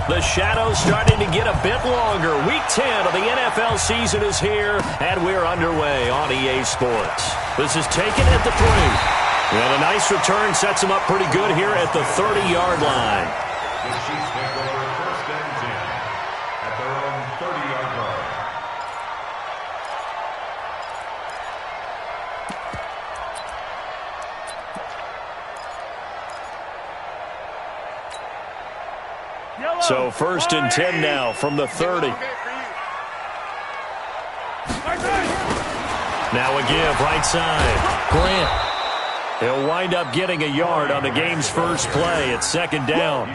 The shadow's starting to get a bit longer. Week 10 of the NFL season is here, and we're underway on EA Sports. This is taken at the 3. And a nice return sets him up pretty good here at the 30-yard line. The Chiefs take over 1st and 10 at their own 30-yard line. So 1st and 10 now from the 30. Now a give right side. Grant. He'll wind up getting a yard on the game's first play. It's 2nd down.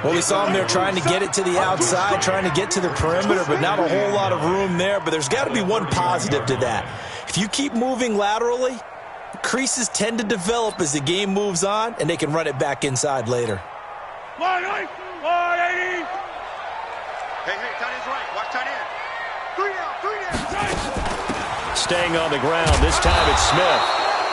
Well, we saw him there trying to get it to the outside, trying to get to the perimeter, but not a whole lot of room there. But there's got to be one positive to that. If you keep moving laterally, creases tend to develop as the game moves on, and they can run it back inside later. 180. Hey, tight end's right. Watch tight end. 3 down. Staying on the ground. This time it's Smith.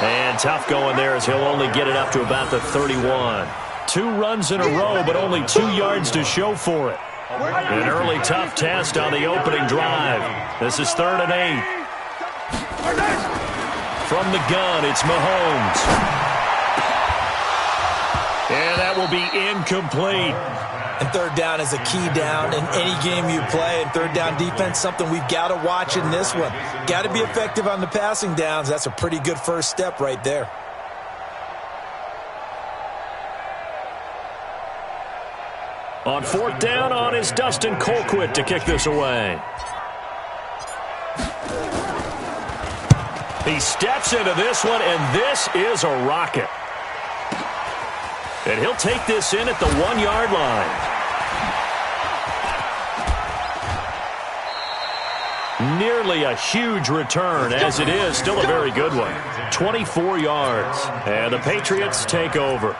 And tough going there as he'll only get it up to about the 31. 2 runs in a row, but only 2 yards to show for it. An early tough test on the opening drive. This is 3rd and 8. From the gun, it's Mahomes. And that will be incomplete. And 3rd down is a key down in any game you play. And 3rd down defense, something we've got to watch in this one. Got to be effective on the passing downs. That's a pretty good first step right there. On 4th down on is Dustin Colquitt to kick this away. He steps into this one, and this is a rocket. And he'll take this in at the 1-yard line. Nearly a huge return, as it is still a very good one. 24 yards, and the Patriots take over.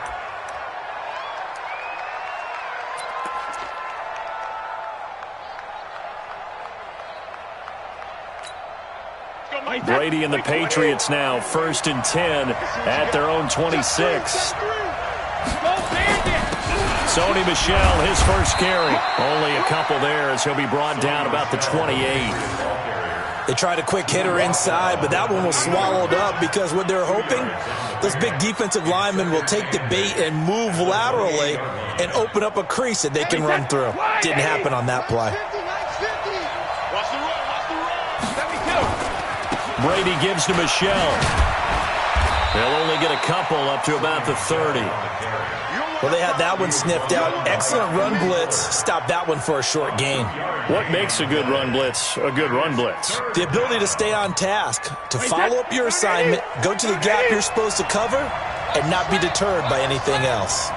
Brady and the Patriots now 1st and 10 at their own 26. Sony Michel, his first carry. Only a couple there as he'll be brought down about the 28. They tried a quick hitter inside, but that one was swallowed up because what they're hoping, those big defensive linemen will take the bait and move laterally and open up a crease that they can run through. Didn't happen on that play. Brady gives to Michel. They'll only get a couple up to about the 30. Well, they had that one sniffed out. Excellent run blitz. Stopped that one for a short gain. What makes a good run blitz a good run blitz? The ability to stay on task, to follow up your assignment, go to the gap you're supposed to cover, and not be deterred by anything else.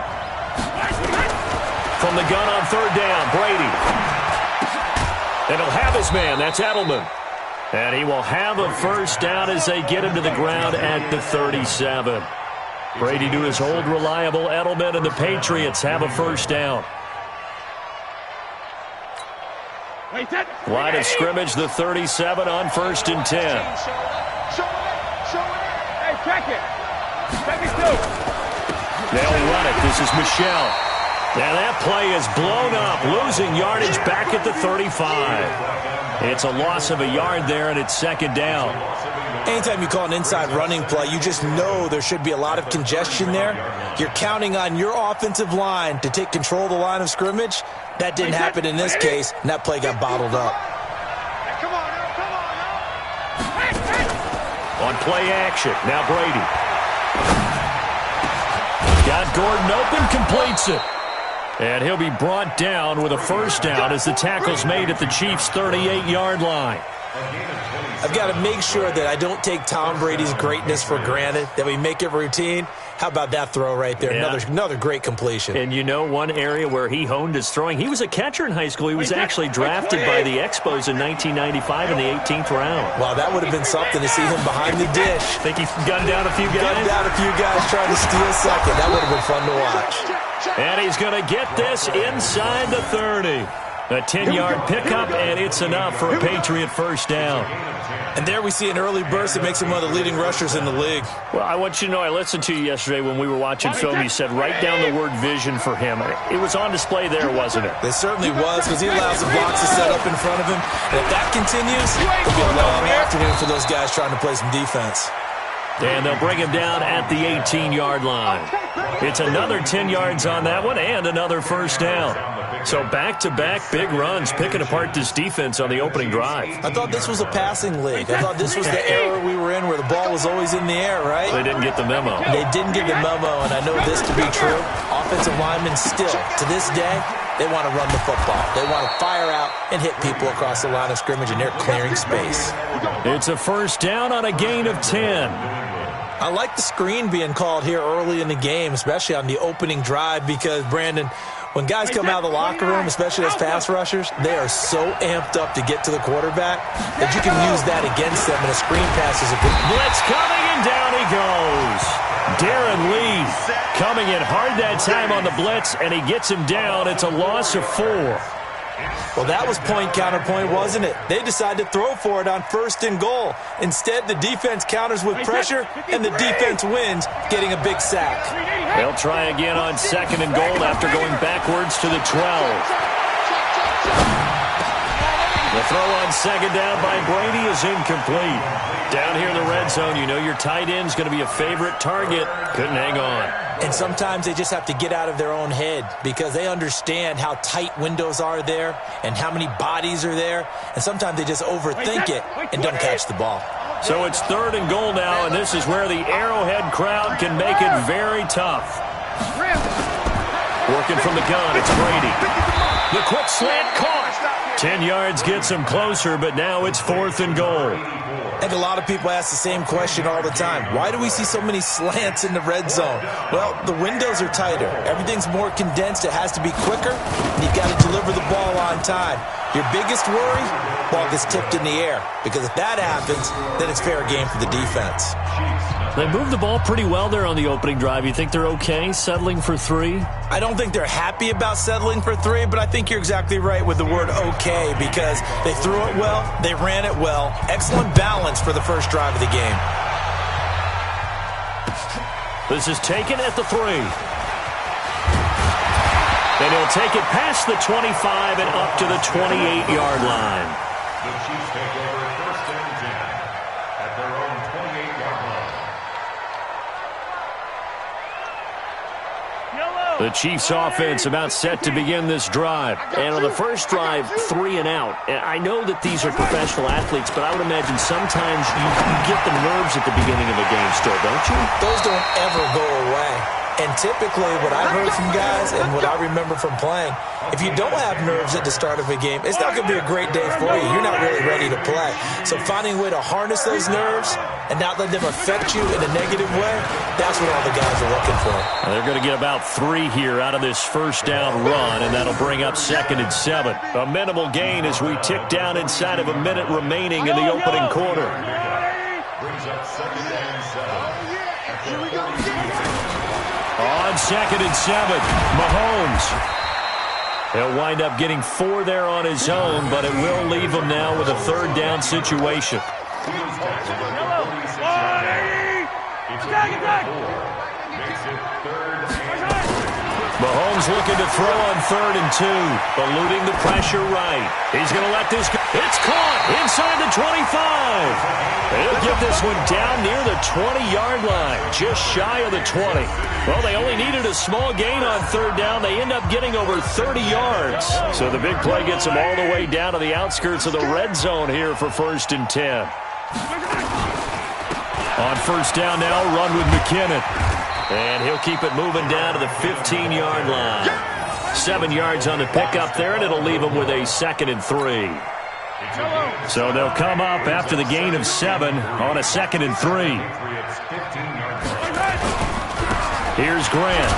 From the gun on 3rd down, Brady. And he'll have his man. That's Edelman. And he will have a first down as they get him to the ground at the 37. Brady to his old reliable Edelman, and the Patriots have a first down. Line of scrimmage, the 37 on 1st and 10. Hey, check it. Check it too. They'll run it. This is Michel. And that play is blown up, losing yardage back at the 35. It's a loss of a yard there, and it's 2nd down. Anytime you call an inside running play, you just know there should be a lot of congestion there. You're counting on your offensive line to take control of the line of scrimmage. That didn't happen in this case, and that play got bottled up. Come on now. On play action, now Brady. Got Gordon open, completes it. And he'll be brought down with a first down as the tackle's made at the Chiefs' 38-yard line. I've got to make sure that I don't take Tom Brady's greatness for granted, that we make it routine. How about that throw right there? Yeah. Another great completion. And you know one area where he honed his throwing? He was a catcher in high school. He was actually drafted by the Expos in 1995 in the 18th round. Wow, that would have been something to see him behind the dish. Think he's gunned down a few guys? Gunned down a few guys trying to steal second. That would have been fun to watch. And he's going to get this inside the 30. A 10-yard pickup, and it's enough for a Patriot first down. And there we see an early burst that makes him one of the leading rushers in the league. Well, I want you to know, I listened to you yesterday when we were watching film. You said write down the word vision for him. It was on display there, wasn't it? It certainly was, because he allows the blocks to set up in front of him. And if that continues, it'll be a long afternoon for those guys trying to play some defense. And they'll bring him down at the 18-yard line. It's another 10 yards on that one and another first down. So back-to-back big runs picking apart this defense on the opening drive. I thought this was a passing league. I thought this was the era we were in where the ball was always in the air, right? They didn't get the memo. They didn't get the memo, and I know this to be true. Offensive linemen still, to this day, they want to run the football. They want to fire out and hit people across the line of scrimmage, and they're clearing space. It's a first down on a gain of 10. I like the screen being called here early in the game, especially on the opening drive, because, Brandon, when guys come out of the locker room, especially as pass rushers, they are so amped up to get to the quarterback that you can use that against them, and a screen pass is a good blitz coming, and down he goes. Darren Lee coming in hard that time on the blitz, and he gets him down. It's a loss of 4. Well, that was point-counterpoint, wasn't it? They decided to throw for it on 1st and goal. Instead, the defense counters with pressure, and the defense wins, getting a big sack. They'll try again on 2nd and goal after going backwards to the 12. The throw on 2nd down by Brady is incomplete. Down here in the red zone, you know your tight end's going to be a favorite target. Couldn't hang on. And sometimes they just have to get out of their own head because they understand how tight windows are there and how many bodies are there. And sometimes they just overthink it and don't catch the ball. So it's 3rd and goal now, and this is where the Arrowhead crowd can make it very tough. Working from the gun, it's Brady. The quick slant caught. 10 yards gets him closer, but now it's 4th and goal. I think a lot of people ask the same question all the time. Why do we see so many slants in the red zone? Well, the windows are tighter. Everything's more condensed. It has to be quicker, and you've got to deliver the ball on time. Your biggest worry, ball gets tipped in the air, because if that happens, then it's fair game for the defense. They moved the ball pretty well there on the opening drive. You think they're okay settling for 3? I don't think they're happy about settling for 3, but I think you're exactly right with the word okay, because they threw it well, they ran it well. Excellent balance for the first drive of the game. This is taken at the 3. And he'll take it past the 25 and up to the 28-yard line. The Chiefs take over 1st and 10 at their own 28-yard line. The Chiefs offense about set to begin this drive. And on the first drive, 3 and out. And I know that these are professional athletes, but I would imagine sometimes you get the nerves at the beginning of a game still, don't you? Those don't ever go away. And typically what I've heard from guys and what I remember from playing, if you don't have nerves at the start of a game, it's not going to be a great day for you. You're not really ready to play. So finding a way to harness those nerves and not let them affect you in a negative way, that's what all the guys are looking for. They're going to get about 3 here out of this first down run, and that'll bring up 2nd and 7. A minimal gain as we tick down inside of a minute remaining in the opening quarter. Brings up 2nd and 7. Here we go. On 2nd and 7, Mahomes. He'll wind up getting 4 there on his own, but it will leave him now with a 3rd down situation. Mahomes looking to throw on 3rd and 2, eluding the pressure right. He's going to let this go. It's caught inside the 25. He'll get this one down near the 20-yard line, just shy of the 20. Well, they only needed a small gain on 3rd down. They end up getting over 30 yards. So the big play gets them all the way down to the outskirts of the red zone here for 1st and 10. On 1st down now, run with McKinnon. And he'll keep it moving down to the 15-yard line. 7 yards on the pickup there, and it'll leave him with a 2nd and 3. So they'll come up after the gain of 7 on a 2nd and 3. Here's Grant.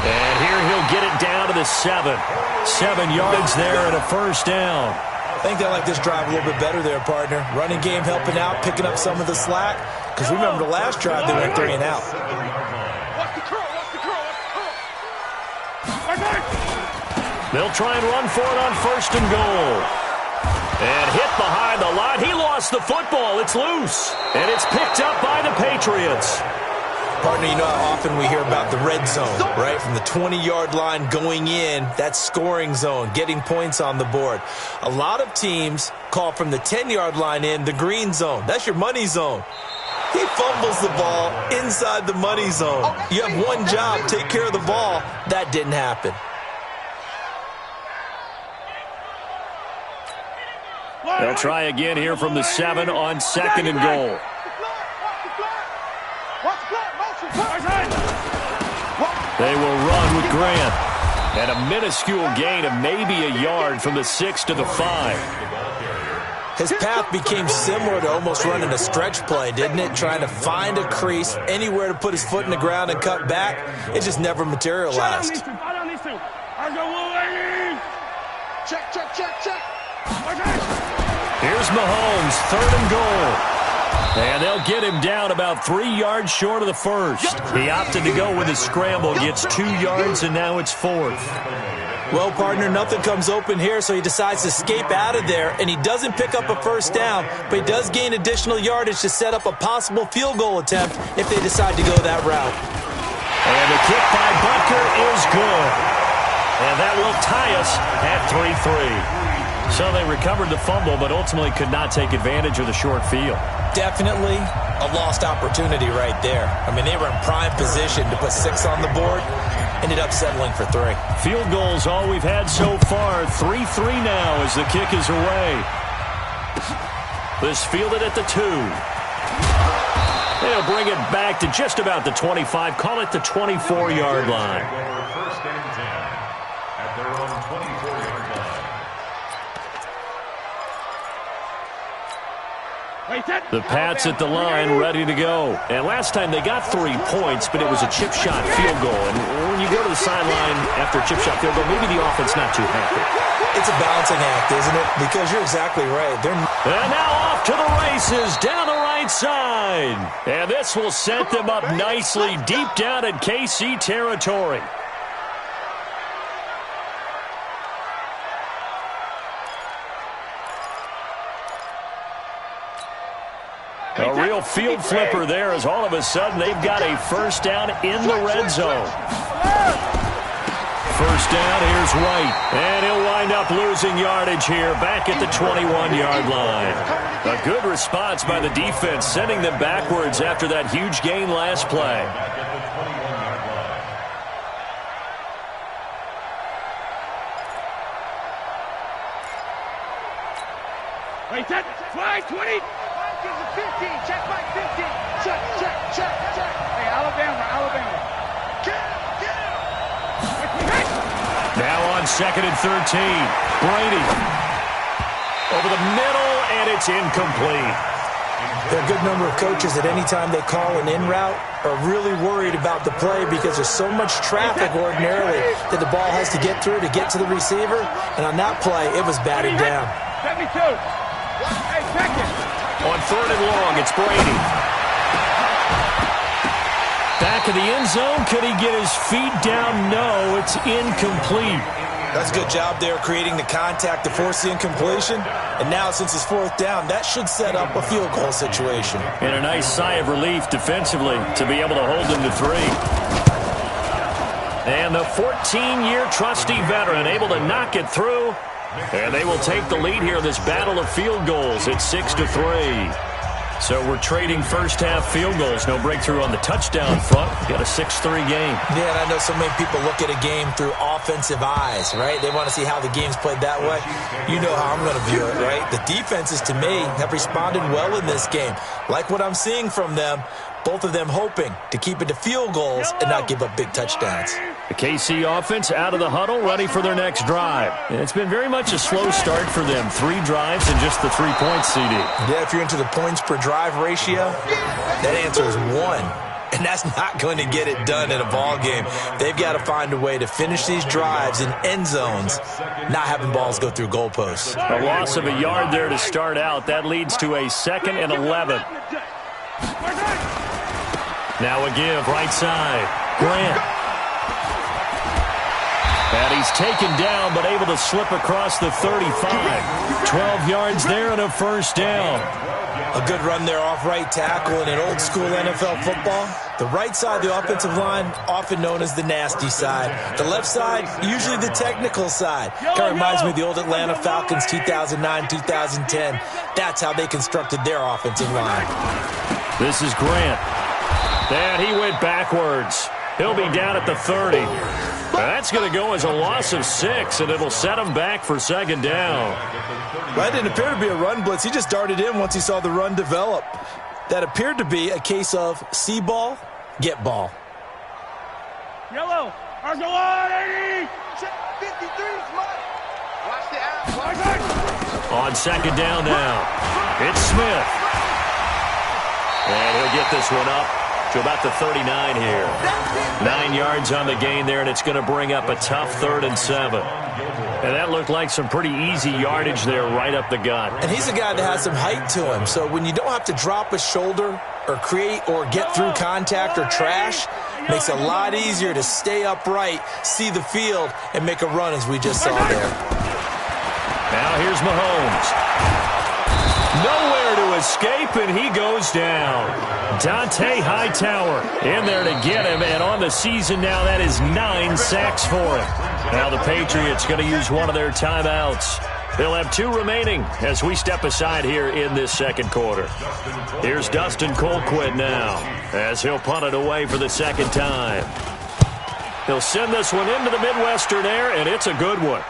And here he'll get it down to the 7. 7 yards there and a first down. I think they like this drive a little bit better there, partner. Running game helping out, picking up some of the slack. Because remember, the last drive, they went 3 and out. They'll try and run for it on 1st and goal. And hit behind the line. He lost the football. It's loose. And it's picked up by the Patriots. Partner, you know how often we hear about the red zone, right? From the 20-yard line going in, that's scoring zone, getting points on the board. A lot of teams call from the 10-yard line in the green zone. That's your money zone. He fumbles the ball inside the money zone. You have one job, take care of the ball. That didn't happen. They'll try again here from the 7 on 2nd and goal. They will run with Grant. And a minuscule gain of maybe a yard from the 6 to the 5. His path became similar to almost running a stretch play, didn't it? Trying to find a crease, anywhere to put his foot in the ground and cut back. It just never materialized. Here's Mahomes, 3rd and goal. And they'll get him down about 3 yards short of the first. He opted to go with his scramble, gets 2 yards, and now it's 4th. Well, partner, nothing comes open here, so he decides to escape out of there, and he doesn't pick up a first down, but he does gain additional yardage to set up a possible field goal attempt if they decide to go that route. And the kick by Butker is good. And that will tie us at 3-3. So they recovered the fumble, but ultimately could not take advantage of the short field. Definitely a lost opportunity right there. I mean, they were in prime position to put 6 on the board. Ended up settling for 3. Field goals all we've had so far. 3-3 now as the kick is away. This fielded at the 2. They'll bring it back to just about the 25. Call it the 24-yard line. First and 10 at their own 24-yard line. The Pats at the line, ready to go. And last time they got 3 points, but it was a chip shot field goal. And when you go to the sideline after a chip shot field goal, maybe the offense not too happy. It's a balancing act, isn't it? Because you're exactly right. And now off to the races down the right side. And this will set them up nicely deep down in KC territory. A real field flipper there as all of a sudden they've got a first down in the red zone. First down, here's White. And he'll wind up losing yardage here back at the 21-yard line. A good response by the defense, sending them backwards after that huge gain last play. Wait, that flag 20. 15, check by 15. Check. Hey, Alabama. Now on 2nd and 13. Brady. Over the middle, and it's incomplete. There are a good number of coaches at any time they call an in route are really worried about the play because there's so much traffic ordinarily that the ball has to get through to get to the receiver. And on that play, it was batted down. 72. Hey, second. On 3rd and long, it's Brady. Back of the end zone. Could he get his feet down? No, it's incomplete. That's a good job there creating the contact to force the incompletion. And now, since it's 4th down, that should set up a field goal situation. And a nice sigh of relief defensively to be able to hold them to 3. And the 14-year trusty veteran able to knock it through. And they will take the lead here in this battle of field goals at 6-3. So we're trading first-half field goals. No breakthrough on the touchdown front. Got a 6-3 game. Yeah, and I know so many people look at a game through offensive eyes, right? They want to see how the game's played that way. You know how I'm going to view it, right? The defenses, to me, have responded well in this game. Like what I'm seeing from them, both of them hoping to keep it to field goals and not give up big touchdowns. The KC offense out of the huddle, ready for their next drive. And it's been very much a slow start for them. 3 drives and just the 3 points, CD. Yeah, if you're into the points per drive ratio, that answer is 1. And that's not going to get it done in a ball game. They've got to find a way to finish these drives in end zones, not having balls go through goalposts. A loss of a yard there to start out. That leads to a 2nd and 11. Now a give, right side. Grant. And he's taken down, but able to slip across the 35. 12 yards there and a first down. A good run there off right tackle in an old-school NFL football. The right side of the offensive line, often known as the nasty side. The left side, usually the technical side. Kind of reminds me of the old Atlanta Falcons 2009, 2010. That's how they constructed their offensive line. This is Grant. And he went backwards. He'll be down at the 30. That's going to go as a loss of 6, and it'll set him back for second down. That didn't appear to be a run blitz. He just darted in once he saw the run develop. That appeared to be a case of see ball, get ball. Yellow. Argo on, 80. 53 is mine. Watch the app. On second down now, it's Smith. And he'll get this one up to about the 39 here. 9 yards on the gain there, and it's going to bring up a tough 3rd and 7. And that looked like some pretty easy yardage there right up the gut. And he's a guy that has some height to him, so when you don't have to drop a shoulder or create or get through contact or trash, makes it a lot easier to stay upright, see the field, and make a run as we just saw there. Now here's Mahomes. Nowhere to escape, and he goes down. Dante Hightower in there to get him, and on the season now, that is 9 sacks for him. Now the Patriots going to use one of their timeouts. They'll have 2 remaining as we step aside here in this second quarter. Here's Dustin Colquitt now as he'll punt it away for the second time. He'll send this one into the Midwestern air, and it's a good one.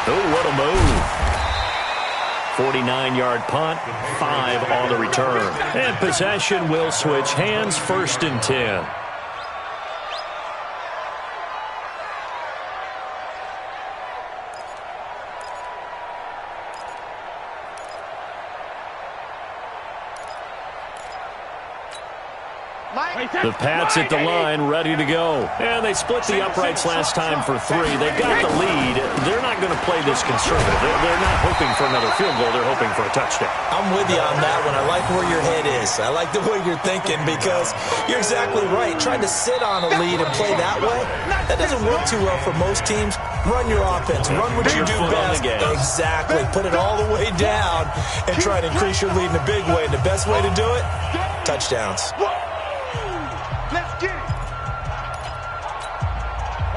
Oh, what a move. 49-yard punt, 5 on the return. And possession will switch hands, 1st and 10. The Pats at the line, ready to go. And they split the uprights last time for 3. They've got the lead. They're not going to play this conservative. They're not hoping for another field goal. They're hoping for a touchdown. I'm with you on that one. I like where your head is. I like the way you're thinking because you're exactly right. Trying to sit on a lead and play that way, that doesn't work too well for most teams. Run your offense. Run what you do best. Exactly. Put it all the way down and try to increase your lead in a big way. And the best way to do it, touchdowns.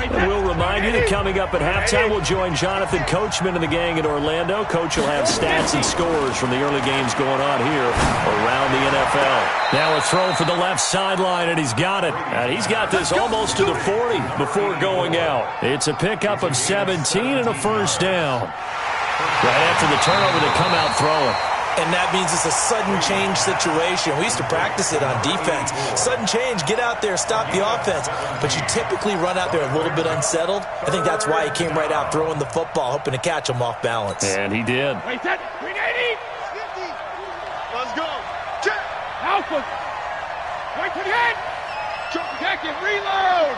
And we'll remind you that coming up at halftime, we'll join Jonathan Coachman and the gang in Orlando. Coach will have stats and scores from the early games going on here around the NFL. Now a throw for the left sideline, and he's got it. And he's got this almost to the 40 before going out. It's a pickup of 17 and a first down. Right after the turnover, they come out throwing. And that means it's a sudden change situation. We used to practice it on defense. Sudden change, get out there, stop the offense. But you typically run out there a little bit unsettled. I think that's why he came right out throwing the football, hoping to catch him off balance. And he did. Wait, that 380. Let's go. Check. Alpha. Wait to the end. Check it. Reload.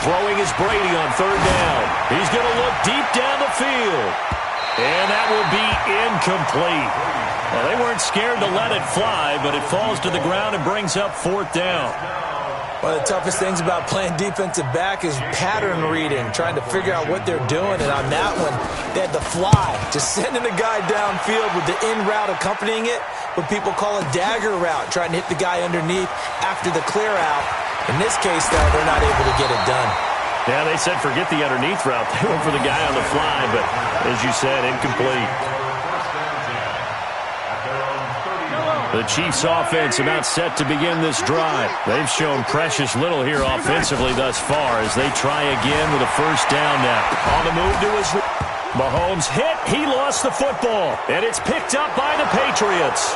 Throwing is Brady on 3rd down. He's going to look deep down the field. And that will be incomplete. Well, they weren't scared to let it fly, but it falls to the ground and brings up 4th down. One of the toughest things about playing defensive back is pattern reading, trying to figure out what they're doing. And on that one, they had the fly, just sending the guy downfield with the in route accompanying it, what people call a dagger route, trying to hit the guy underneath after the clear out. In this case, though, they're not able to get it done. Yeah, they said forget the underneath route. They went for the guy on the fly, but as you said, incomplete. The Chiefs offense about set to begin this drive. They've shown precious little here offensively thus far as they try again with a first down now. On the move to his Mahomes hit. He lost the football, and it's picked up by the Patriots.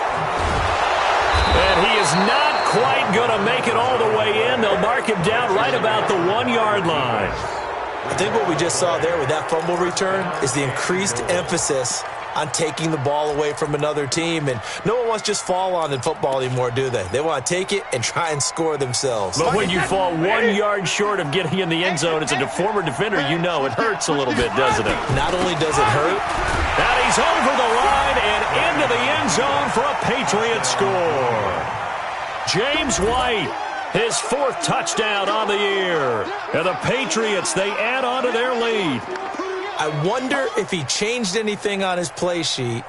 And he is not quite going to make it all the way in. They'll mark him down right about the 1-yard line. I think what we just saw there with that fumble return is the increased emphasis on taking the ball away from another team. And no one wants to just fall on in football anymore, do they? They want to take it and try and score themselves. But when you fall 1 yard short of getting in the end zone as a former defender, you know it hurts a little bit, doesn't it? Not only does it hurt. Now he's over the line and into the end zone for a Patriot score. James White His fourth touchdown on the year. And the Patriots, they add on to their lead. I wonder if he changed anything on his play sheet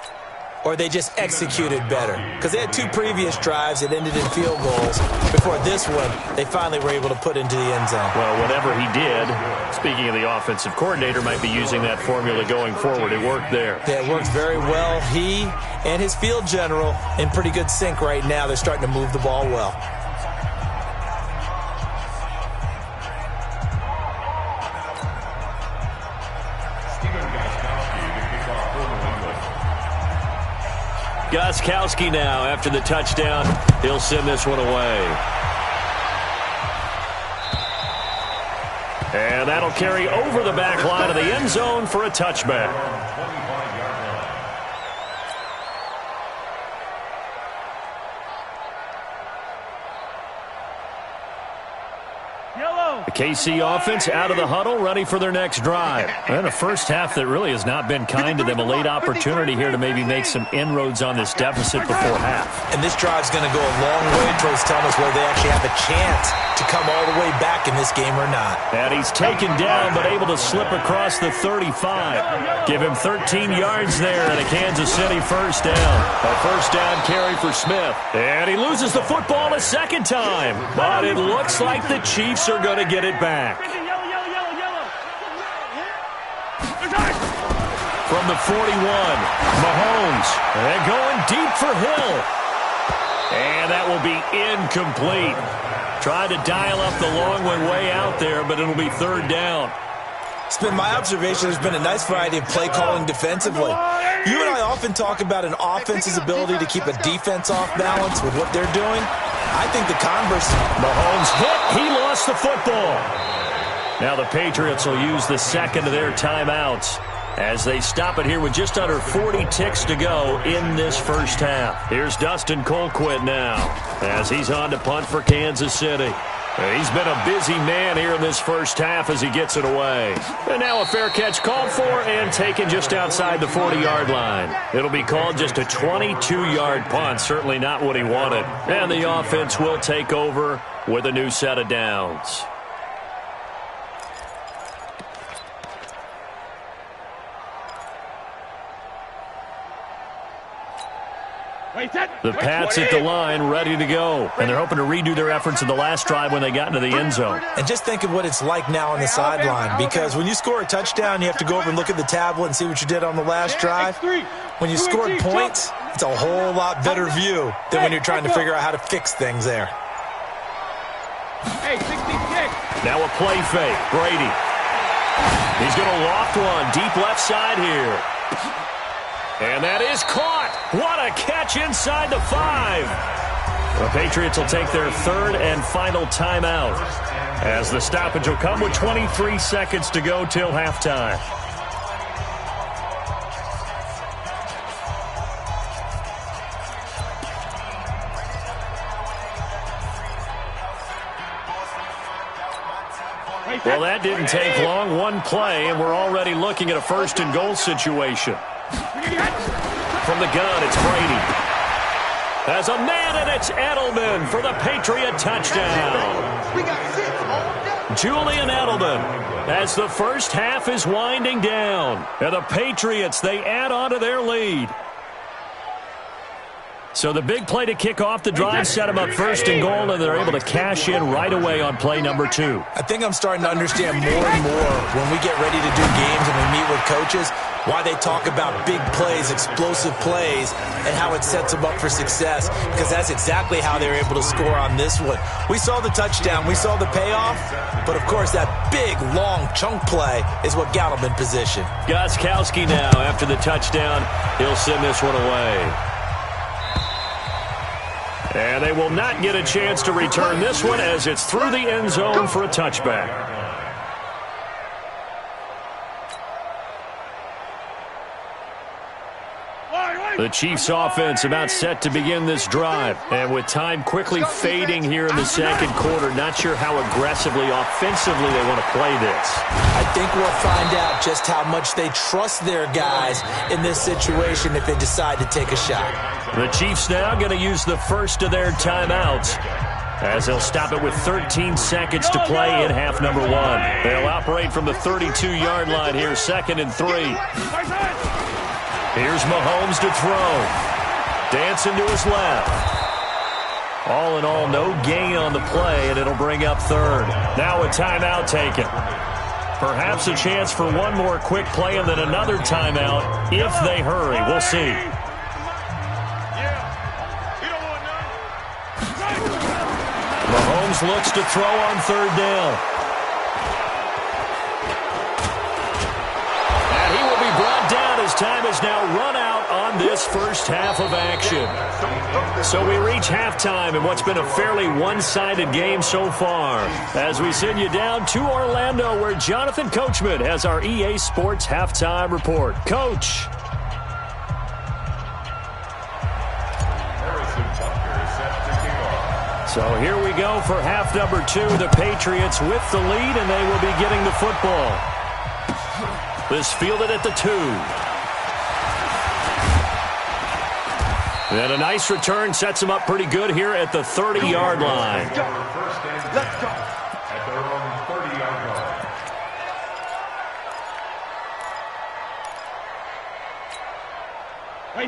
or they just executed better. Because they had 2 previous drives that ended in field goals. Before this one, they finally were able to put into the end zone. Well, whatever he did, speaking of the offensive coordinator, might be using that formula going forward. It worked there. Yeah, it worked very well. He and his field general in pretty good sync right now. They're starting to move the ball well. Gostkowski now after the touchdown. He'll send this one away. And that'll carry over the back line of the end zone for a touchback. The KC offense out of the huddle, ready for their next drive. And a first half that really has not been kind to them. A late opportunity here to maybe make some inroads on this deficit before half. And this drive's going to go a long way towards telling us whether they actually have a chance to come all the way back in this game or not. And he's taken down but able to slip across the 35. Give him 13 yards there and a Kansas City first down. A first down carry for Smith. And he loses the football a second time. But it looks like the Chiefs are going to get it back. From the 41, Mahomes. And going deep for Hill. And that will be incomplete. Tried to dial up the long one way out there, but it'll be third down. It's been my observation there's been a nice variety of play calling defensively. You and I often talk about an offense's ability to keep a defense off balance with what they're doing. I think the converse. Mahomes hit. He lost the football. Now the Patriots will use the second of their timeouts as they stop it here with just under 40 ticks to go in this first half. Here's Dustin Colquitt now as he's on to punt for Kansas City. He's been a busy man here in this first half as he gets it away. And now a fair catch called for and taken just outside the 40-yard line. It'll be called just a 22-yard punt, certainly not what he wanted. And the offense will take over with a new set of downs. The Pats at the line, ready to go. And they're hoping to redo their efforts in the last drive when they got into the end zone. And just think of what it's like now on the sideline. Because when you score a touchdown, you have to go over and look at the tablet and see what you did on the last drive. When you scored points, it's a whole lot better view than when you're trying to figure out how to fix things there. Now a play fake. Brady. He's going to loft one deep left side here. And that is caught. What a catch inside the 5. The Patriots will take their third and final timeout as the stoppage will come with 23 seconds to go till halftime. Well, that didn't take long. One play, and we're already looking at a first and goal situation. From the gun, it's Brady. As a man, and it's Edelman for the Patriot touchdown. Julian Edelman as the first half is winding down. And the Patriots, they add on to their lead. So the big play to kick off the drive set them up first and goal, and they're able to cash in right away on play number 2. I think I'm starting to understand more and more when we get ready to do games and we meet with coaches why they talk about big plays, explosive plays, and how it sets them up for success, because that's exactly how they were able to score on this one. We saw the touchdown, we saw the payoff, but of course that big, long chunk play is what got them in position. Gostkowski now after the touchdown. He'll send this one away. And they will not get a chance to return this one as it's through the end zone for a touchback. The Chiefs offense about set to begin this drive. And with time quickly fading here in the second quarter, not sure how aggressively, offensively they want to play this. I think we'll find out just how much they trust their guys in this situation if they decide to take a shot. The Chiefs now going to use the first of their timeouts as they'll stop it with 13 seconds to play in half number one. They'll operate from the 32-yard line here, 2nd and 3. Here's Mahomes to throw. Dancing to his left. All in all, no gain on the play, and it'll bring up 3rd. Now a timeout taken. Perhaps a chance for one more quick play and then another timeout if they hurry. We'll see. Mahomes looks to throw on 3rd down. And he will be brought down as time has now run out on this first half of action. So we reach halftime in what's been a fairly one-sided game so far, as we send you down to Orlando, where Jonathan Coachman has our EA Sports halftime report. Coach. So here we go for half number 2. The Patriots with the lead, and they will be getting the football. This fielded at the 2. And a nice return sets them up pretty good here at the 30-yard line. Let's go. At their own 30-yard line.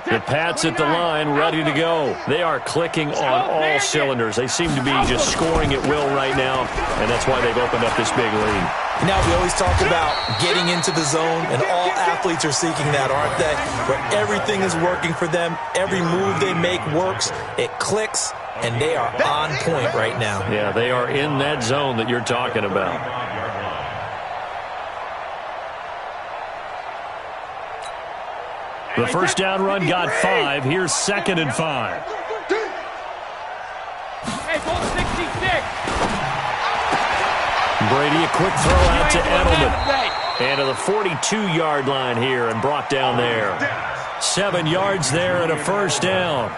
The Pats at the line, ready to go. They are clicking on all cylinders. They seem to be just scoring at will right now, and that's why they've opened up this big lead. Now, we always talk about getting into the zone, and all athletes are seeking that, aren't they? Where everything is working for them, every move they make works, it clicks, and they are on point right now. Yeah, they are in that zone that you're talking about. The first down run got 5. Here's 2nd and 5. Hey, ball 66. Brady, a quick throw out to Edelman. And to the 42-yard line here and brought down there. 7 yards there and a first down.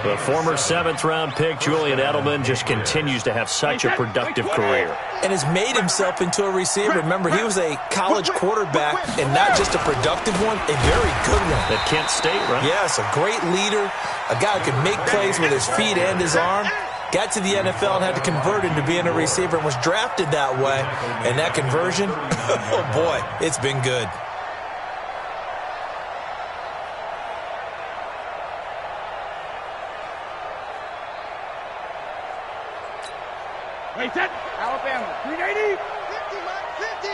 The former 7th-round pick, Julian Edelman, just continues to have such a productive career. And has made himself into a receiver. Remember, he was a college quarterback, and not just a productive one, a very good one. At Kent State, right? Yes, a great leader, a guy who could make plays with his feet and his arm. Got to the NFL and had to convert into being a receiver and was drafted that way. And that conversion, oh boy, it's been good. Wait, that Alabama, 380. 50, man, 50.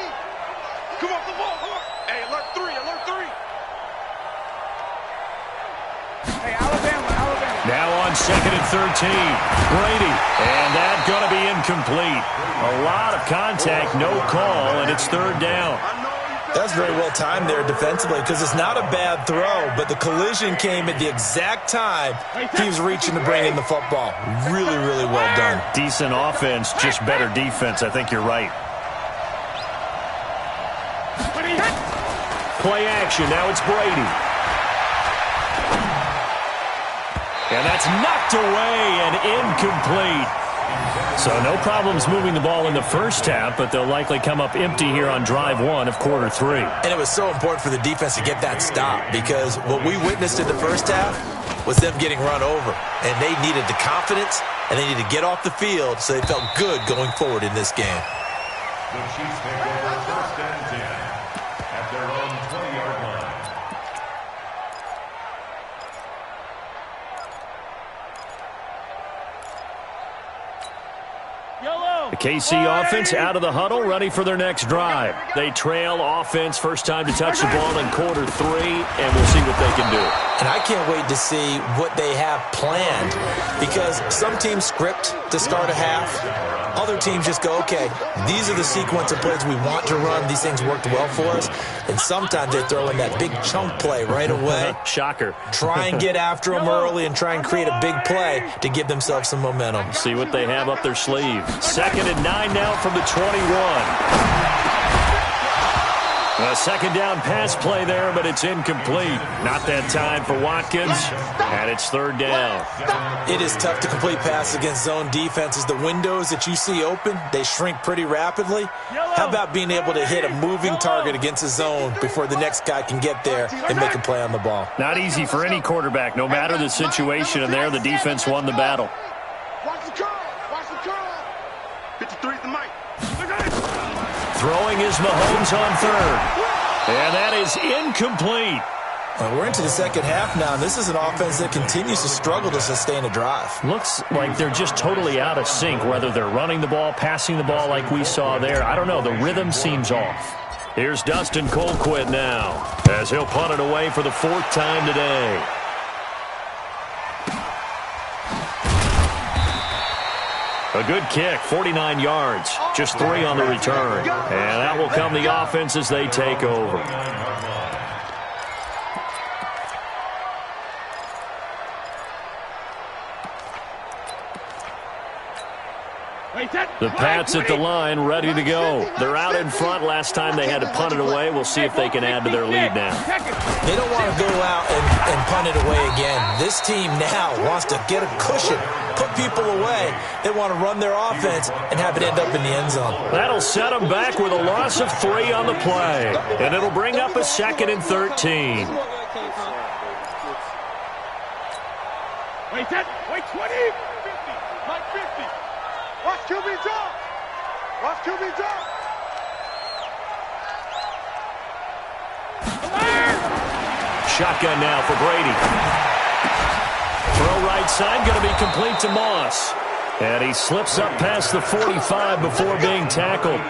Come on, the ball, come on. Hey, alert 3, alert 3. Hey, Alabama. Now on 2nd and 13. Brady. And that's going to be incomplete. A lot of contact, no call, and it's 3rd down. That's very well timed there defensively, because it's not a bad throw, but the collision came at the exact time he was reaching to bring in the football. Really, really well done. Decent offense, just better defense. I think you're right. Play action. Now it's Brady. And that's knocked away and incomplete. So no problems moving the ball in the first half, but they'll likely come up empty here on drive 1 of quarter 3. And it was so important for the defense to get that stop, because what we witnessed in the first half was them getting run over. And they needed the confidence, and they needed to get off the field so they felt good going forward in this game. The Chiefs take over 1st and 10 at their own 20-yard line. The KC offense out of the huddle, ready for their next drive. They trail offense, first time to touch the ball in quarter 3, and we'll see what they can do. And I can't wait to see what they have planned, because some teams script to start a half. Other teams just go, okay, these are the sequence of plays we want to run. These things worked well for us. And sometimes they throw in that big chunk play right away. Shocker. Try and get after them early and try and create a big play to give themselves some momentum. See what they have up their sleeve. 2nd and 9 now from the 21. A 2nd down pass play there, but it's incomplete. Not that time for Watkins, and it's 3rd down. It is tough to complete passes against zone defenses. The windows that you see open, they shrink pretty rapidly. How about being able to hit a moving target against a zone before the next guy can get there and make a play on the ball? Not easy for any quarterback, no matter the situation, and there the defense won the battle. Watch the curl. 53's the mic. Throwing is Mahomes on third. And that is incomplete. Well, we're into the second half now, and this is an offense that continues to struggle to sustain a drive. Looks like they're just totally out of sync, whether they're running the ball, passing the ball like we saw there. I don't know. The rhythm seems off. Here's Dustin Colquitt now, as he'll punt it away for the fourth time today. A good kick, 49 yards, just 3 on the return. And that will come the offense as they take over. The Pats at the line, ready to go. They're out in front. Last time they had to punt it away. We'll see if they can add to their lead now. They don't want to go out and punt it away again. This team now wants to get a cushion, put people away. They want to run their offense and have it end up in the end zone. That'll set them back with a loss of 3 on the play. And it'll bring up a 2nd and 13. Wait, 20, 50, like 50. Watch QB drop. Watch QB drop. Shotgun now for Brady. Throw right side, going to be complete to Moss. And he slips up past the 45 before being tackled.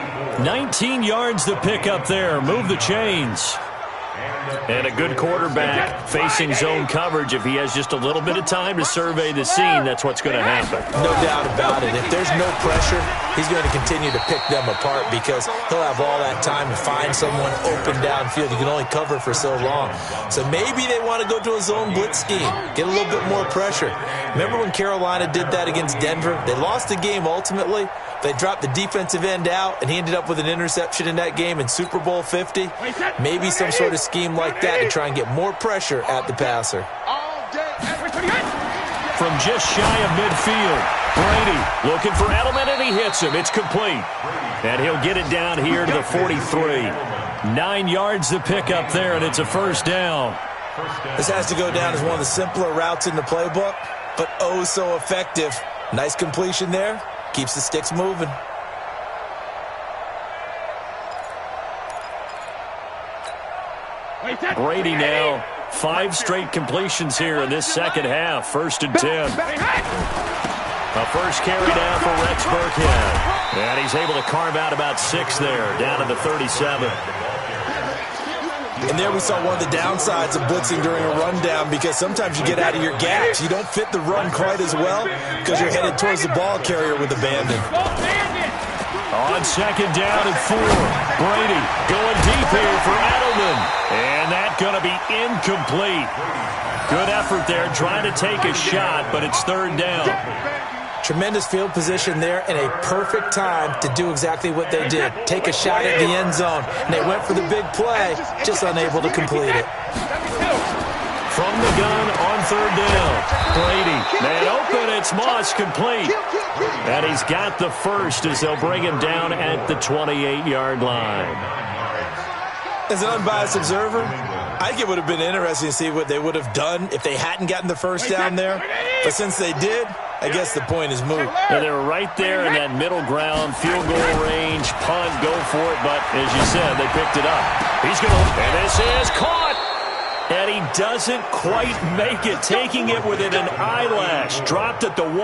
19 yards to pick up there. Move the chains. And a good quarterback facing zone coverage. If he has just a little bit of time to survey the scene, that's what's going to happen. No doubt about it. If there's no pressure, he's going to continue to pick them apart because he'll have all that time to find someone open downfield. You can only cover for so long. So maybe they want to go to a zone blitz scheme, get a little bit more pressure. Remember when Carolina did that against Denver? They lost the game ultimately. They dropped the defensive end out, and he ended up with an interception in that game in Super Bowl 50. Maybe some sort of scheme like that to try and get more pressure at the passer. From just shy of midfield, Brady looking for Edelman, and he hits him. It's complete. And he'll get it down here to the 43. 9 yards to pick up there, and it's a first down. This has to go down as one of the simpler routes in the playbook, but oh so effective. Nice completion there. Keeps the sticks moving. Brady now, 5 straight completions here in this second half. 1st and 10. A first carry now for Rex Burkhead. And he's able to carve out about 6 there, down to the 37. And there we saw one of the downsides of blitzing during a rundown because sometimes you get out of your gaps. You don't fit the run quite as well because you're headed towards the ball carrier with abandon. On 2nd down and 4. Brady going deep here for Edelman. And that's going to be incomplete. Good effort there trying to take a shot, but it's 3rd down. Tremendous field position there and a perfect time to do exactly what they did. Take a shot at the end zone. And they went for the big play, just unable to complete it. From the gun on 3rd down. Brady, man open, it's Moss, complete. And he's got the first as they'll bring him down at the 28-yard line. As an unbiased observer, I think it would have been interesting to see what they would have done if they hadn't gotten the first down there. But since they did, I guess the point is moot. Yeah, they were right there in that middle ground, field goal range, punt, go for it. But as you said, they picked it up. He's going to, and this is caught. And he doesn't quite make it, taking it within an eyelash. Dropped at the 1.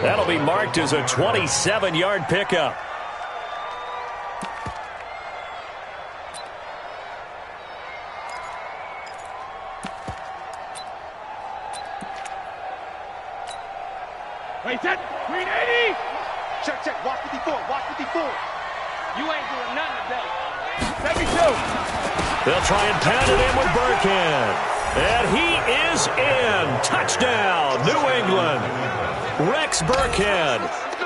That'll be marked as a 27-yard pickup. Wait, that 380. Check. Watch 54. Watch 54. You ain't doing nothing today. 72. They'll try and pound it in with Burkhead. And he is in. Touchdown, New England. Rex Burkhead,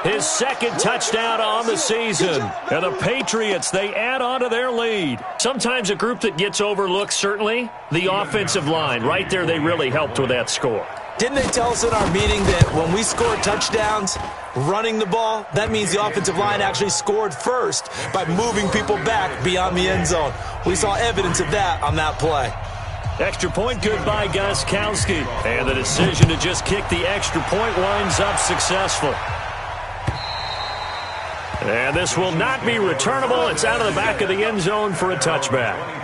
his 2nd touchdown on the season. And the Patriots, they add on to their lead. Sometimes a group that gets overlooked, certainly, the offensive line. Right there, they really helped with that score. Didn't they tell us in our meeting that when we score touchdowns running the ball, that means the offensive line actually scored first by moving people back beyond the end zone? We saw evidence of that on that play. Extra point good by Gostkowski. And the decision to just kick the extra point winds up successful. And this will not be returnable. It's out of the back of the end zone for a touchback.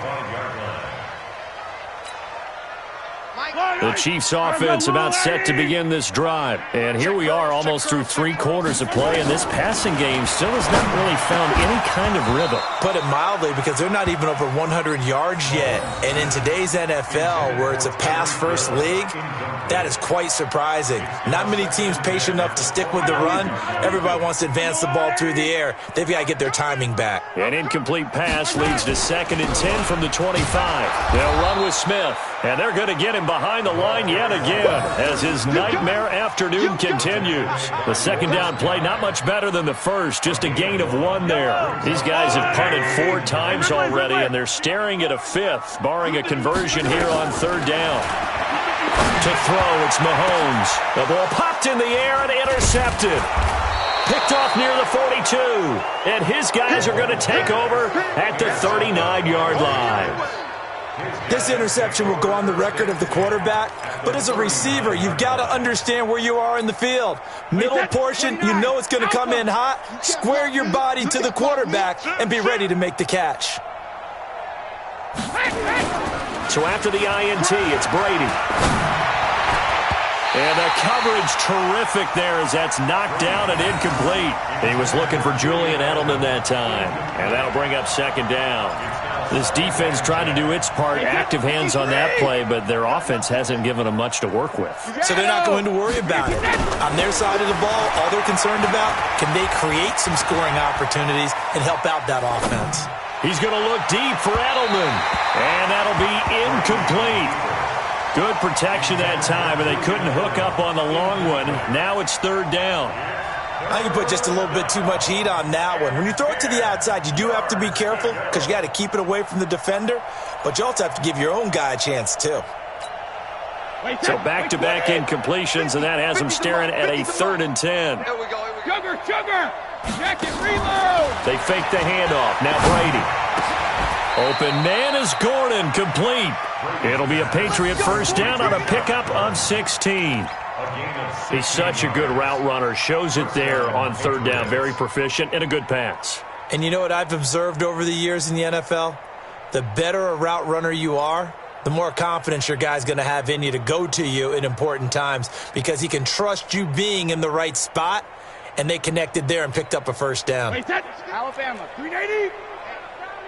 The Chiefs offense about set to begin this drive. And here we are almost through 3 quarters of play, and this passing game still has not really found any kind of rhythm. Put it mildly, because they're not even over 100 yards yet. And in today's NFL, where it's a pass-first league, that is quite surprising. Not many teams patient enough to stick with the run. Everybody wants to advance the ball through the air. They've got to get their timing back. An incomplete pass leads to 2nd and 10 from the 25. They'll run with Smith, and they're going to get him behind the line yet again as his nightmare afternoon continues. The second down play, not much better than the first, just a gain of 1 there. These guys have punted 4 times already, and they're staring at a 5th, barring a conversion here on 3rd down. To throw, it's Mahomes. The ball popped in the air and intercepted. Picked off near the 42, and his guys are going to take over at the 39-yard line. This interception will go on the record of the quarterback, but as a receiver, you've got to understand where you are in the field. Middle portion, you know it's going to come in hot. Square your body to the quarterback and be ready to make the catch. So after the INT, it's Brady. And the coverage terrific there as that's knocked down and incomplete. He was looking for Julian Edelman that time. And that'll bring up 2nd down. This defense tried to do its part, active hands on that play, but their offense hasn't given them much to work with. So they're not going to worry about it. On their side of the ball, all they're concerned about, can they create some scoring opportunities and help out that offense? He's going to look deep for Edelman, and that'll be incomplete. Good protection that time, and they couldn't hook up on the long one. Now it's 3rd down. I can put just a little bit too much heat on that one. When you throw it to the outside, you do have to be careful because you got to keep it away from the defender, but you also have to give your own guy a chance too. So back-to-back incompletions, and that has them staring at a 3rd and 10. Here we go. Sugar! Jacket, reload! They fake the handoff. Now Brady. Open man is Gordon, complete. It'll be a Patriot 1st down on a pickup of 16. He's such a good route runner. Shows it there on 3rd down. Very proficient and a good pass. And you know what I've observed over the years in the NFL? The better a route runner you are, the more confidence your guy's going to have in you to go to you in important times because he can trust you being in the right spot, and they connected there and picked up a 1st down. Alabama, 380.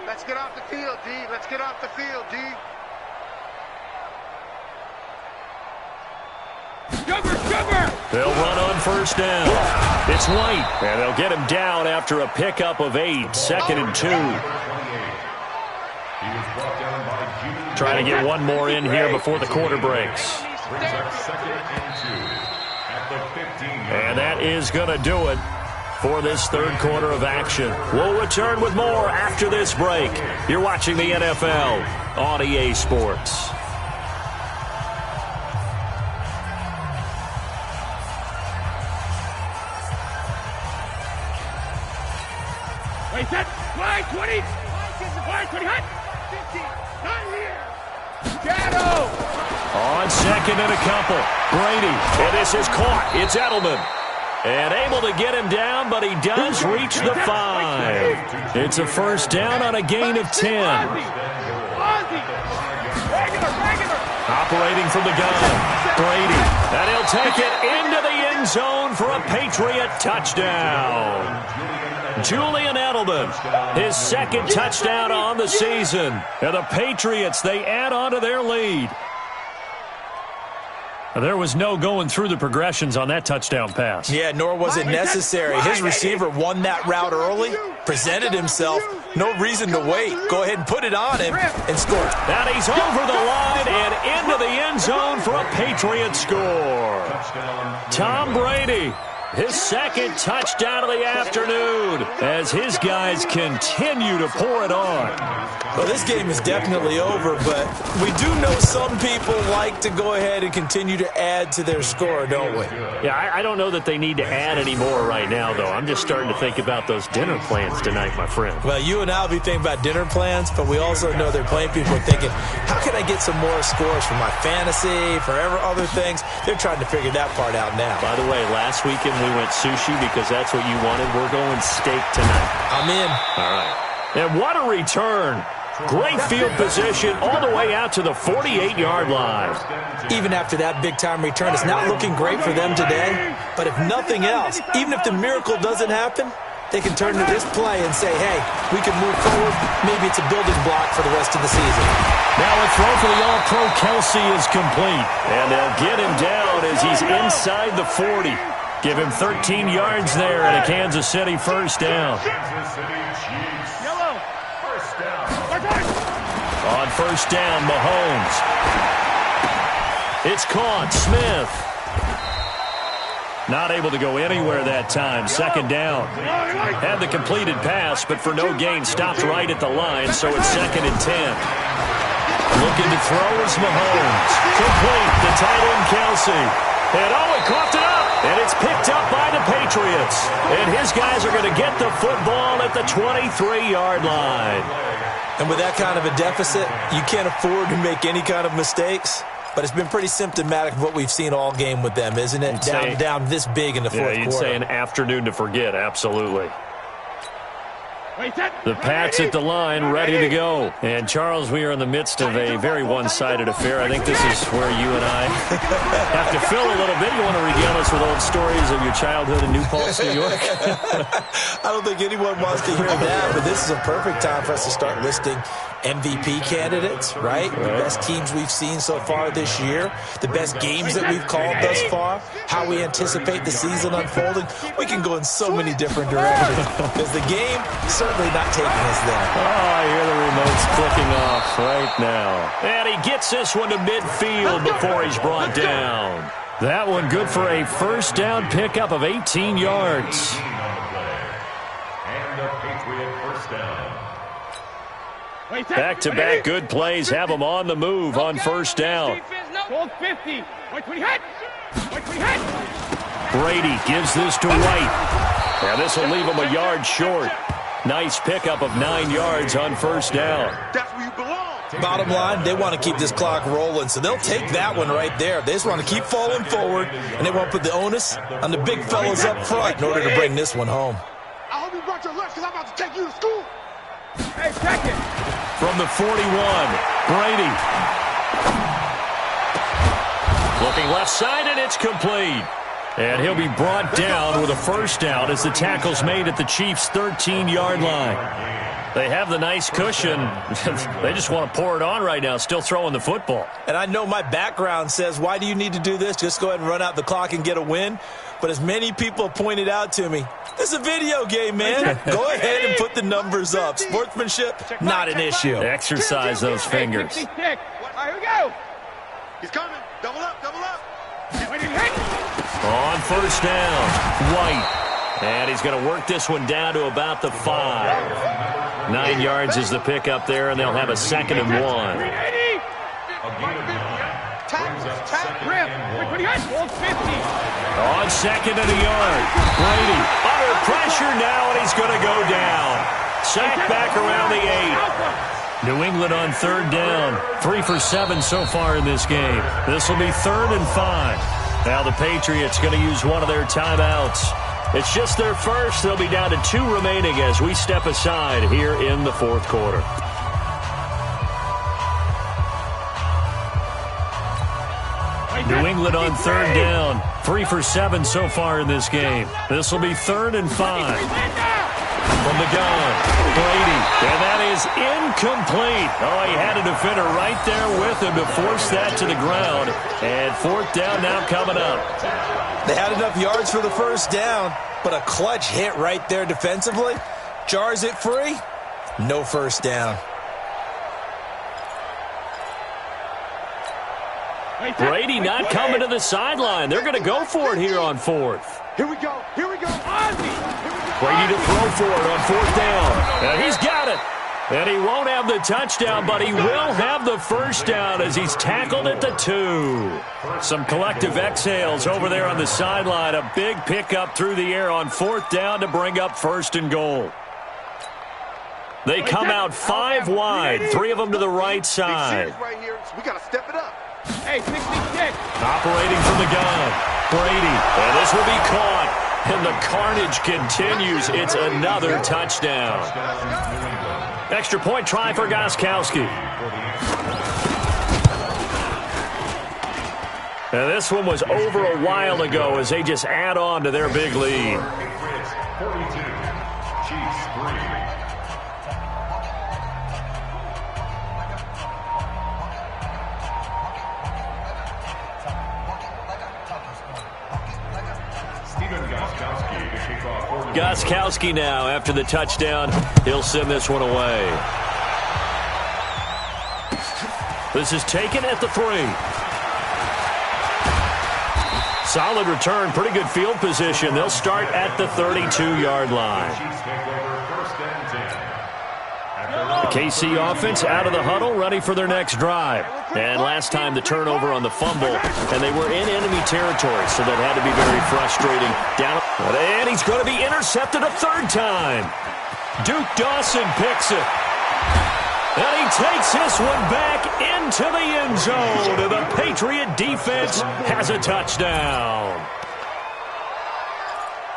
Let's get off the field, D. Let's get off the field, D. Sugar! They'll run on 1st down. It's White, and they'll get him down after a pickup of 8. 2nd and 2. Trying to get one more in here before the quarter breaks. Brings up 2nd and 2 at the 15. And that is going to do it for this 3rd quarter of action. We'll return with more after this break. You're watching the NFL on EA Sports. Wait, set. Line 20. Line 20, hot. 15. Not here. Shadow. On 2nd and a couple. Brady. And this is caught. It's Edelman. And able to get him down, but he does reach the 5. It's a 1st down on a gain of 10. Operating from the gun. Brady. And he'll take it into the end zone for a Patriot touchdown. Julian Edelman, his 2nd touchdown on the season. And the Patriots, they add on to their lead. There was no going through the progressions on that touchdown pass. Yeah, nor was it necessary. His receiver won that route early, presented himself. No reason to wait. Go ahead and put it on him and score. Now he's over the line and into the end zone for a Patriot score. Tom Brady, his 2nd touchdown of the afternoon as his guys continue to pour it on. Well, this game is definitely over, but we do know some people like to go ahead and continue to add to their score, don't we? Yeah, I don't know that they need to add any more right now, though. I'm just starting to think about those dinner plans tonight, my friend. Well, you and I will be thinking about dinner plans, but we also know there are plenty of people thinking, how can I get some more scores for my fantasy, for other things? They're trying to figure that part out now. By the way, last week in we went sushi because that's what you wanted. We're going steak tonight. I'm in. All right. And what a return. Great field position all the way out to the 48-yard line. Even after that big-time return, it's not looking great for them today. But if nothing else, even if the miracle doesn't happen, they can turn to this play and say, hey, we can move forward. Maybe it's a building block for the rest of the season. Now a throw for the All-Pro Kelsey is complete. And they'll get him down as he's inside the 40. Give him 13 yards there and a Kansas City first down. On first down, Mahomes. It's caught. Smith. Not able to go anywhere that time. Second down. Had the completed pass, but for no gain, stopped right at the line, so it's 2nd and 10. Looking to throw is Mahomes. Complete. The tight end, Kelsey. And he coughed it up. And it's picked up by the Patriots. And his guys are going to get the football at the 23-yard line. And with that kind of a deficit, you can't afford to make any kind of mistakes. But it's been pretty symptomatic of what we've seen all game with them, isn't it? Down this big in the fourth quarter. You'd say an afternoon to forget, absolutely. The Pats at the line, ready to go. And, Charles, we are in the midst of a very one-sided affair. I think this is where you and I have to fill a little bit. You want to regale us with old stories of your childhood in New Paltz, New York? I don't think anyone wants to hear that, but this is a perfect time for us to start listing MVP candidates, right? The best teams we've seen so far this year, the best games that we've called thus far, how we anticipate the season unfolding. We can go in so many different directions because the game certainly not taking us there. Oh, I hear the remotes clicking off right now. And he gets this one to midfield before he's brought down. That one good for a first down pickup of 18 yards. And a Patriot first down. Back-to-back good plays have him on the move on first down. Brady gives this to White. Now this will leave him a yard short. Nice pickup of 9 yards on first down. That's where you belong. Bottom line, they want to keep this clock rolling, so they'll take that one right there. They just want to keep falling forward, and they won't put the onus on the big fellas up front in order to bring this one home. I hope you brought your lunch because I'm about to take you to school. Hey, second. From the 41, Brady. Looking left side, and it's complete. And he'll be brought down with a first down as the tackle's made at the Chiefs' 13-yard line. They have the nice cushion. They just want to pour it on right now, still throwing the football. And I know my background says, why do you need to do this? Just go ahead and run out the clock and get a win. But as many people pointed out to me, this is a video game, man. Go ahead and put the numbers up. Sportsmanship, not an issue. Exercise those fingers. All right, here we go. He's coming. Double up, double up. On first down, White. And he's going to work this one down to about the 5. 9 yards is the pickup there, and they'll have a 2nd and 1. On 2nd and a yard, Brady under pressure now, and he's going to go down. Sacked back around the 8. New England on 3rd down. 3 for 7 so far in this game. This will be 3rd and 5. Now the Patriots going to use one of their timeouts. It's just their first. They'll be down to 2 remaining as we step aside here in the 4th quarter. New England on 3rd down. 3 for 7 so far in this game. This will be 3rd and 5. From the gun, Brady, and that is incomplete. Oh, he had a defender right there with him to force that to the ground. And 4th down now coming up. They had enough yards for the first down, but a clutch hit right there defensively. Jars it free. No first down. Brady not coming to the sideline. They're going to go for it here on 4th. Here we go. Here we go. Brady to throw for it on 4th down. And he's got it. And he won't have the touchdown, but he will have the first down as he's tackled at the 2. Some collective exhales over there on the sideline. A big pickup through the air on 4th down to bring up 1st and goal. They come out 5 wide, 3 of them to the right side. Right here, so we got to step it up. Hey, 66. Operating from the gun, Brady. And this will be caught. And the carnage continues. It's another touchdown. Extra point try for Gostkowski. And this one was over a while ago as they just add on to their big lead. 42, Chiefs 3. Gostkowski now after the touchdown. He'll send this one away. This is taken at the 3. Solid return, pretty good field position. They'll start at the 32-yard line. The KC offense out of the huddle, ready for their next drive. And last time the turnover on the fumble, and they were in enemy territory, so that had to be very frustrating. And he's going to be intercepted a third time. Duke Dawson picks it. And he takes this one back into the end zone. And the Patriot defense has a touchdown.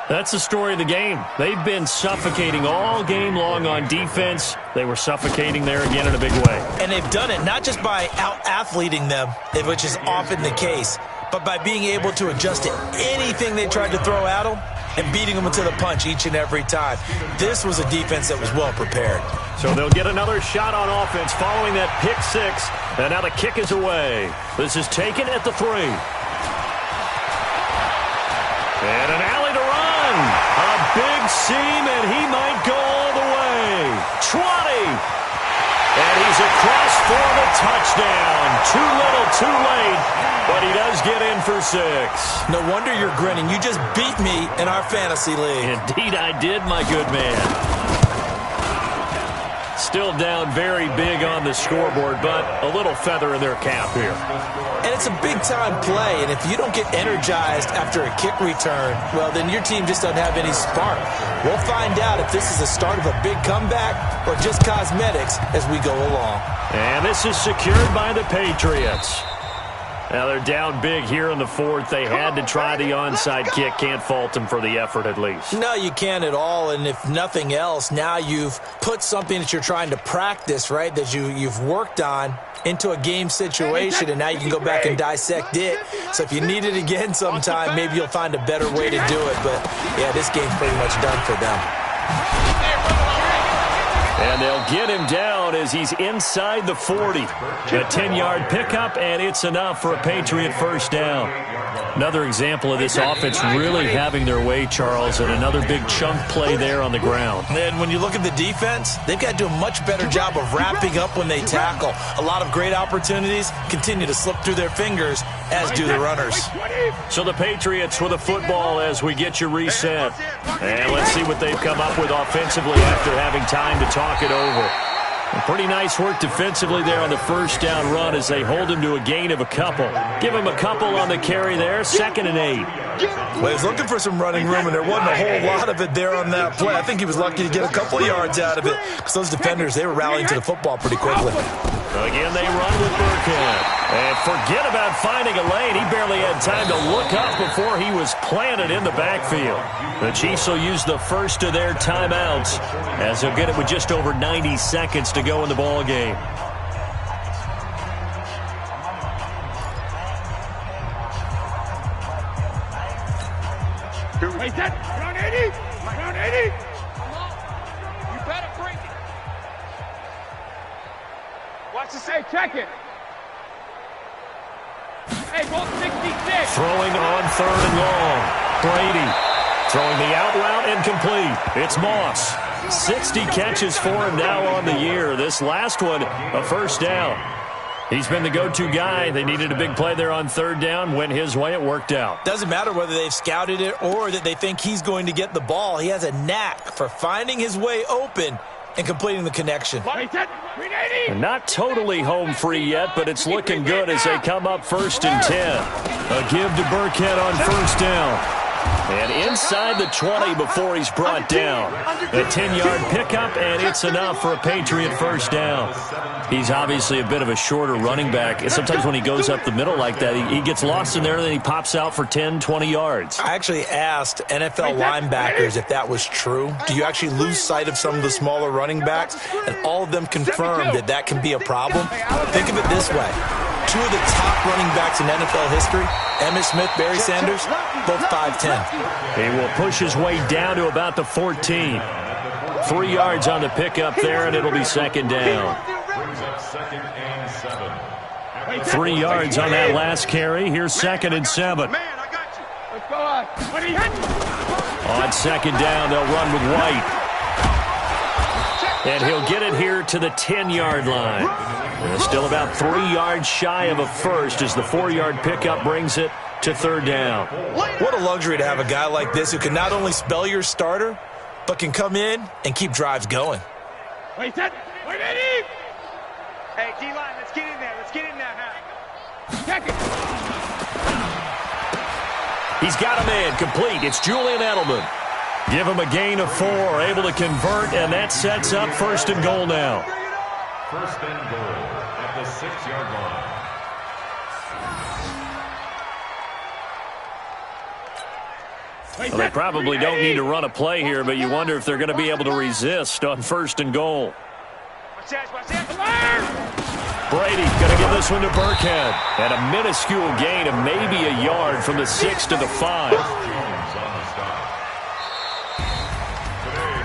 That's the story of the game. They've been suffocating all game long on defense. They were suffocating there again in a big way. And they've done it not just by out-athleting them, which is often the case, but by being able to adjust to anything they tried to throw at them and beating them to the punch each and every time. This was a defense that was well prepared. So they'll get another shot on offense following that pick 6. And now the kick is away. This is taken at the 3. And an alley to run. A big seam, and he might go all the way. 20. And he's across for the touchdown. Too little, too late, but he does get in for 6. No wonder you're grinning. You just beat me in our fantasy league. Indeed I did, my good man. Still down very big on the scoreboard, but a little feather in their cap here. And it's a big-time play, and if you don't get energized after a kick return, well, then your team just doesn't have any spark. We'll find out if this is the start of a big comeback or just cosmetics as we go along. And this is secured by the Patriots. Now they're down big here in the 4th. They had to try the onside kick. Can't fault them for the effort at least. No, you can't at all. And if nothing else, now you've put something that you're trying to practice, right, that you've worked on into a game situation, and now you can go back and dissect it. So if you need it again sometime, maybe you'll find a better way to do it. But, yeah, this game's pretty much done for them. And they'll get him down as he's inside the 40. A 10-yard pickup, and it's enough for a Patriot first down. Another example of this offense really having their way, Charles, and another big chunk play there on the ground. And when you look at the defense, they've got to do a much better job of wrapping up when they tackle. A lot of great opportunities continue to slip through their fingers, as do the runners. So the Patriots with a football as we get you reset. And let's see what they've come up with offensively after having time to talk it over. And pretty nice work defensively there on the first down run as they hold him to a gain of a couple. Give him a couple on the carry there, 2nd and 8. Well, he was looking for some running room, and there wasn't a whole lot of it there on that play. I think he was lucky to get a couple of yards out of it because those defenders, they were rallying to the football pretty quickly. Again, they run with Burkhead. And forget about finding a lane. He barely had time to look up before he was planted in the backfield. The Chiefs will use the first of their timeouts as they'll get it with just over 90 seconds to go in the ball game. Wait, that around 80. Around 80. You better bring it. Watch the say, check it. Hey, go 66. Throwing on 3rd and long. Brady throwing the out route incomplete. It's Moss. 60 catches for him now on the year. This last one, a first down. He's been the go-to guy. They needed a big play there on 3rd down. Went his way. It worked out. Doesn't matter whether they've scouted it or that they think he's going to get the ball. He has a knack for finding his way open and completing the connection. And not totally home free yet, but it's looking good as they come up 1st and 10. A give to Burkhead on 1st down. And inside the 20 before he's brought down. A 10-yard pickup, and it's enough for a Patriot first down. He's obviously a bit of a shorter running back. Sometimes when he goes up the middle like that, he gets lost in there, and then he pops out for 10, 20 yards. I actually asked NFL linebackers if that was true. Do you actually lose sight of some of the smaller running backs? And all of them confirmed that that can be a problem. Think of it this way. Two of the top running backs in NFL history, Emmitt Smith, Barry Sanders, both 5'10". He will push his way down to about the 14. 3 yards on the pickup there, and it'll be second down. 3 yards on that last carry. Here's 2nd and 7. Man, I got you. Let's go on. When he hits. On second down, they'll run with White. And he'll get it here to the 10-yard line. Still about 3 yards shy of a first as the 4-yard pickup brings it to third down. What a luxury to have a guy like this who can not only spell your starter, but can come in and keep drives going. Wait, set. Wait, Eddie. Hey, D-line, let's get in there. Let's get in there now. Check it. He's got a man complete. It's Julian Edelman. Give him a gain of 4, able to convert, and that sets up first and goal now. First and goal at the 6-yard line. Well, they probably don't need to run a play here, but you wonder if they're going to be able to resist on first and goal. Watch that, watch that. Brady going to give this one to Burkhead. And a minuscule gain of maybe a yard from the 6 to the 5.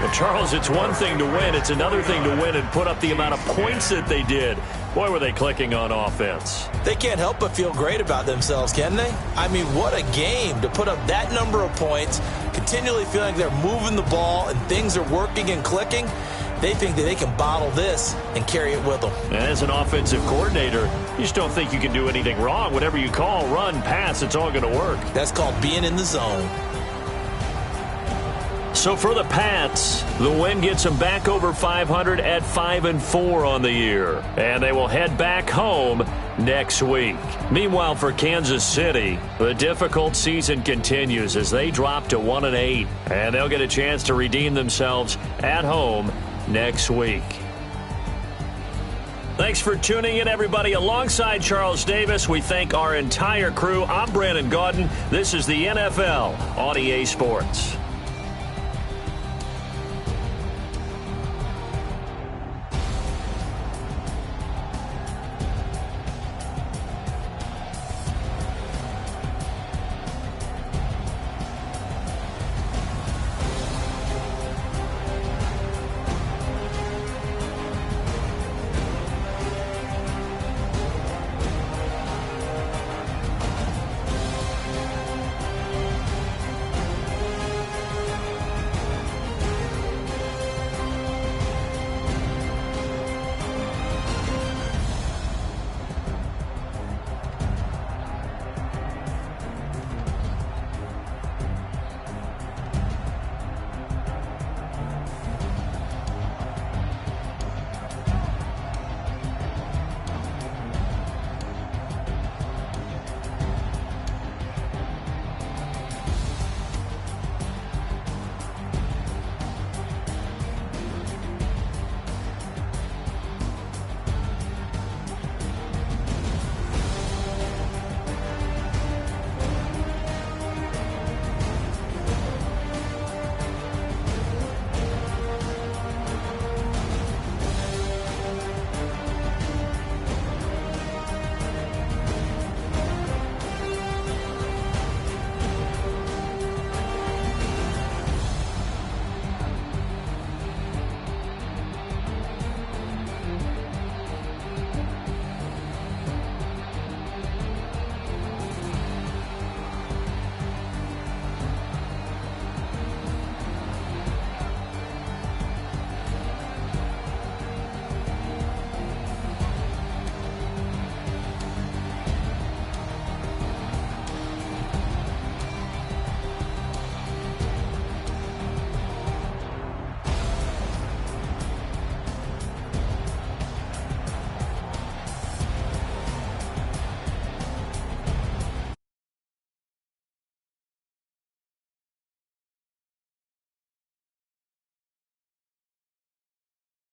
Well, Charles, it's one thing to win. It's another thing to win and put up the amount of points that they did. Boy, were they clicking on offense. They can't help but feel great about themselves, can they? I mean, what a game to put up that number of points, continually feeling like they're moving the ball and things are working and clicking. They think that they can bottle this and carry it with them. And as an offensive coordinator, you just don't think you can do anything wrong. Whatever you call, run, pass, it's all going to work. That's called being in the zone. So for the Pats, the win gets them back over 500 at 5-4 on the year. And they will head back home next week. Meanwhile, for Kansas City, the difficult season continues as they drop to 1-8. And they'll get a chance to redeem themselves at home next week. Thanks for tuning in, everybody. Alongside Charles Davis, we thank our entire crew. I'm Brandon Gaudin. This is the NFL on EA Sports.